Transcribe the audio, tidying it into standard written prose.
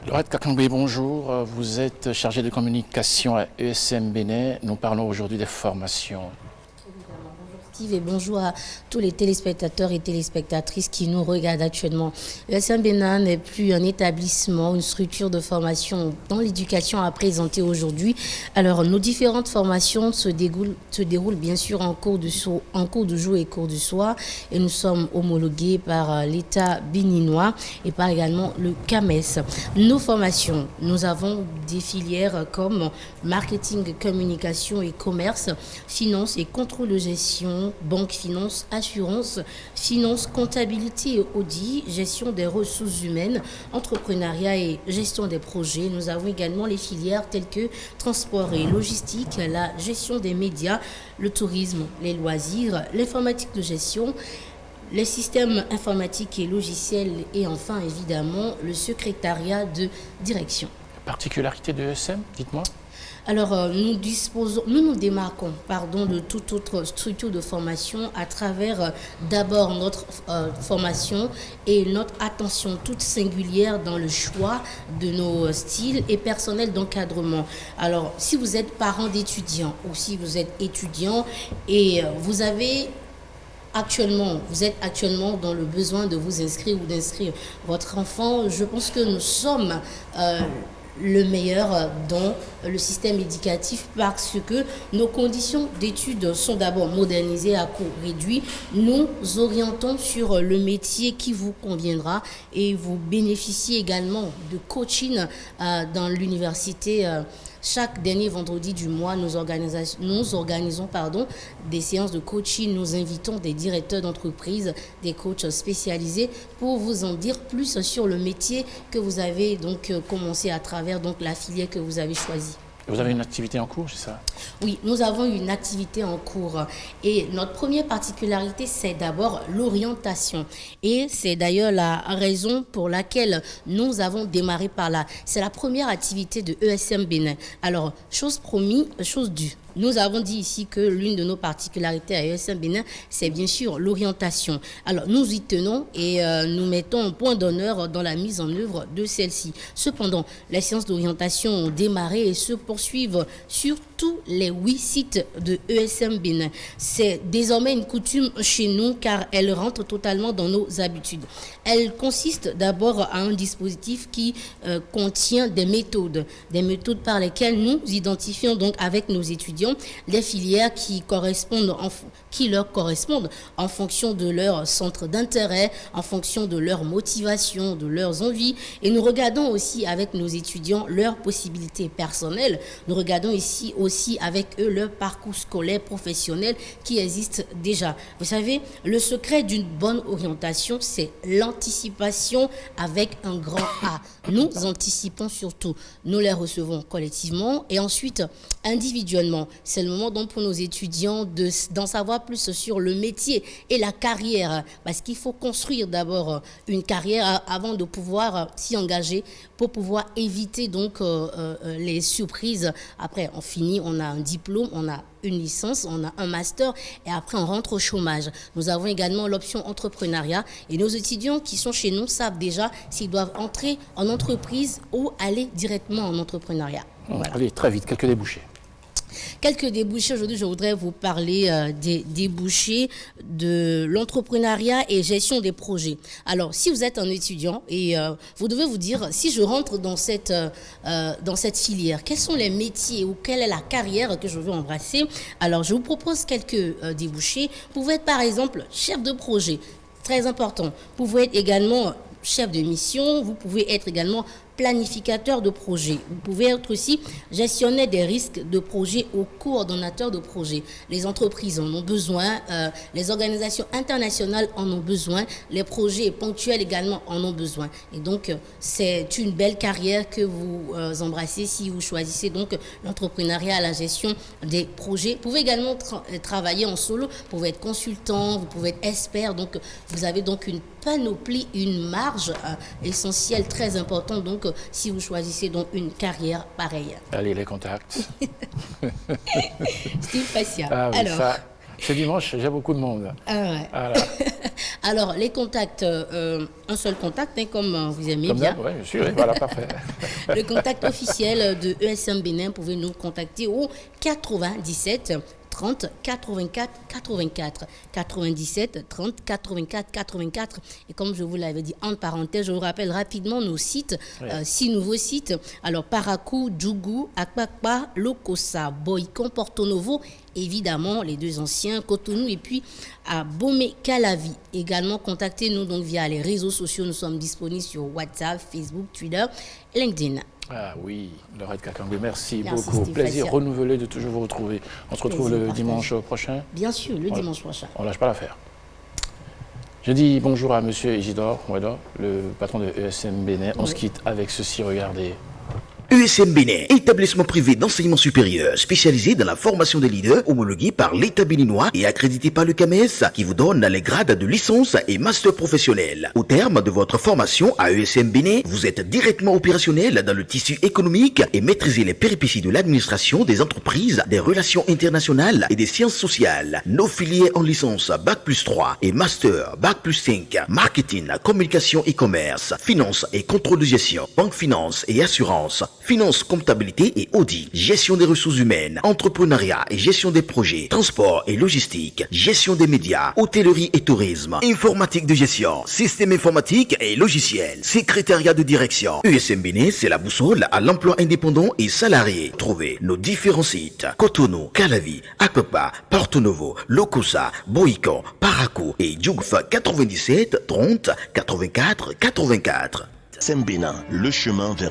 Laurette Kakangbe, bonjour. Vous êtes chargée de communication à ESM Bénin. Nous parlons aujourd'hui des formations. Et bonjour à tous les téléspectateurs et téléspectatrices qui nous regardent actuellement. ESM Bénin n'est plus un établissement, une structure de formation dans l'éducation à présenter aujourd'hui. Alors, nos différentes formations se déroulent bien sûr en cours de jour et cours du soir. Et nous sommes homologués par l'État béninois et par également le CAMES. Nos formations, nous avons des filières comme marketing, communication et commerce, finance et contrôle de gestion, banque, finance, assurance, finance, comptabilité et audit, gestion des ressources humaines, entrepreneuriat et gestion des projets. Nous avons également les filières telles que transport et logistique, la gestion des médias, le tourisme, les loisirs, l'informatique de gestion, les systèmes informatiques et logiciels et enfin évidemment le secrétariat de direction. Particularité de ESM, dites-moi. Alors, nous démarquons de toute autre structure de formation à travers d'abord notre formation et notre attention toute singulière dans le choix de nos styles et personnels d'encadrement. Alors, si vous êtes parent d'étudiants ou si vous êtes étudiant et vous êtes actuellement dans le besoin de vous inscrire ou d'inscrire votre enfant, je pense que nous sommes le meilleur dans le système éducatif parce que nos conditions d'études sont d'abord modernisées à coût réduit. Nous orientons sur le métier qui vous conviendra et vous bénéficiez également de coaching dans l'université. Chaque dernier vendredi du mois, nous organisons des séances de coaching. Nous invitons des directeurs d'entreprise, des coachs spécialisés pour vous en dire plus sur le métier que vous avez donc commencé à travers la filière que vous avez choisie. Vous avez une activité en cours, c'est ça? Oui, nous avons une activité en cours. Et notre première particularité, c'est d'abord l'orientation. Et c'est d'ailleurs la raison pour laquelle nous avons démarré par là. C'est la première activité de ESM Bénin. Alors, chose promise, chose due. Nous avons dit ici que l'une de nos particularités à ESM Bénin, c'est bien sûr l'orientation. Alors, nous y tenons et nous mettons un point d'honneur dans la mise en œuvre de celle-ci. Cependant, les séances d'orientation ont démarré et se poursuivent sur tous les 8 sites de ESM Bénin. C'est désormais une coutume chez nous car elle rentre totalement dans nos habitudes. Elle consiste d'abord à un dispositif qui contient des méthodes par lesquelles nous identifions donc avec nos étudiants les filières qui leur correspondent en fonction de leur centre d'intérêt, en fonction de leur motivation, de leurs envies. Et nous regardons aussi avec nos étudiants leurs possibilités personnelles. Nous regardons ici aussi avec eux leur parcours scolaire, professionnel qui existe déjà. Vous savez, le secret d'une bonne orientation, c'est l'anticipation avec un grand A. Nous anticipons surtout. Nous les recevons collectivement et ensuite individuellement. C'est le moment donc pour nos étudiants d'en savoir plus sur le métier et la carrière parce qu'il faut construire d'abord une carrière avant de pouvoir s'y engager pour pouvoir éviter donc les surprises. Après, on finit, on a un diplôme, on a une licence, on a un master et après on rentre au chômage. Nous avons également l'option entrepreneuriat et nos étudiants qui sont chez nous savent déjà s'ils doivent entrer en entreprise ou aller directement en entrepreneuriat. Voilà. Allez, très vite, quelques débouchés. Quelques débouchés. Aujourd'hui, je voudrais vous parler des débouchés de l'entrepreneuriat et gestion des projets. Alors, si vous êtes un étudiant et vous devez vous dire, si je rentre dans cette filière, quels sont les métiers ou quelle est la carrière que je veux embrasser? Alors, je vous propose quelques débouchés. Vous pouvez être, par exemple, chef de projet, très important. Vous pouvez être également chef de mission, vous pouvez être également planificateur de projet. Vous pouvez être aussi gestionnaire des risques de projet ou coordonnateur de projet. Les entreprises en ont besoin, les organisations internationales en ont besoin, les projets ponctuels également en ont besoin. Et donc, c'est une belle carrière que vous embrassez si vous choisissez donc l'entrepreneuriat à la gestion des projets. Vous pouvez également travailler en solo, vous pouvez être consultant, vous pouvez être expert. Donc, vous avez donc une panoplie, une marge essentielle très importante donc si vous choisissez donc une carrière pareille. Allez, les contacts. Steve Fassia. Ah, oui, alors, Ce dimanche, j'ai beaucoup de monde. Ah ouais. Voilà. Alors, les contacts, un seul contact, hein, comme vous aimez Comme bien. ça, oui, je suis, oui, voilà, parfait. Le contact officiel de ESM Bénin, vous pouvez nous contacter au 97 30 84 84 97 30 84 84. Et comme je vous l'avais dit en parenthèse, je vous rappelle rapidement nos sites, Oui. 6 nouveaux sites. Alors Parakou, Djougou, Akpakpa, Lokossa, Boycon, Porto Novo, évidemment les deux anciens, Cotonou et puis à Bomé Calavi. Également contactez-nous donc via les réseaux sociaux. Nous sommes disponibles sur WhatsApp, Facebook, Twitter, LinkedIn. Ah oui, Laurette Kakangwe, merci Merci, beaucoup. Steve Plaisir Fassia. renouvelé de toujours vous retrouver. On se retrouve Plaisir le partagé. dimanche prochain. Bien sûr, le Voilà. dimanche prochain. On lâche pas l'affaire. Je dis bonjour à monsieur Isidore Ouedo, le patron de ESM Bénin. On se quitte avec ceci, regardez. ESM Bénin, établissement privé d'enseignement supérieur spécialisé dans la formation des leaders, homologué par l'État béninois et accrédité par le CAMES, qui vous donne les grades de licence et master professionnel. Au terme de votre formation à ESM Bénin, vous êtes directement opérationnel dans le tissu économique et maîtrisez les péripéties de l'administration des entreprises, des relations internationales et des sciences sociales. Nos filières en licence Bac+3 et master Bac+5, marketing, communication et commerce, finance et contrôle de gestion, banque finance et assurance, finance, comptabilité et audit, gestion des ressources humaines, entrepreneuriat et gestion des projets, transport et logistique, gestion des médias, hôtellerie et tourisme, informatique de gestion, système informatique et logiciel, secrétariat de direction. ESM Bénin, c'est la boussole à l'emploi indépendant et salarié. Trouvez nos différents sites: Cotonou, Calavi, Akpakpa, Porto Novo, Lokossa, Boycon, Parakou et Djougfa 97 30 84 84. ESM Bénin, le chemin vers